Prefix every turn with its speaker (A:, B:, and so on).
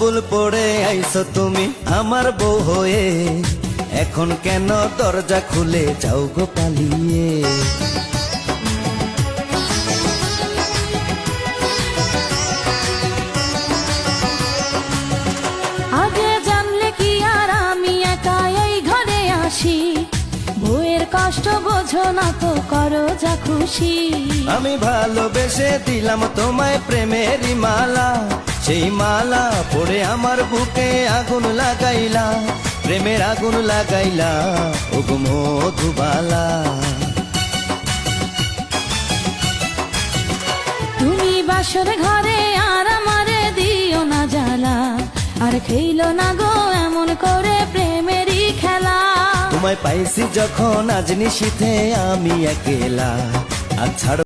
A: কবুল পড়ে আইছো তুমি আমার বউ হয়ে, এখন কেন দরজা খুলে যাও গো পালিয়ে।
B: আগে জানলে কি আর আমি একা এই ঘরে আসি, বউয়ের কষ্ট বোঝো না তো করো যা খুশি।
A: আমি ভালোবেসে দিলাম তোমায় প্রেমেরই মালা, সেই মালা পড়ে আমার বুকে আগুন লাগাইলা, প্রেমের আগুন লাগাইলা ও গো মধুবালা।
B: তুমি বাসর ঘরে আর আমারে দিও না জ্বালা, আর খেইলো না গো এমন করে প্রেমেরই খেলা।
A: তোমায় পাইছি যখন আজ নিশীথে আমি একেলা, আর ছাড়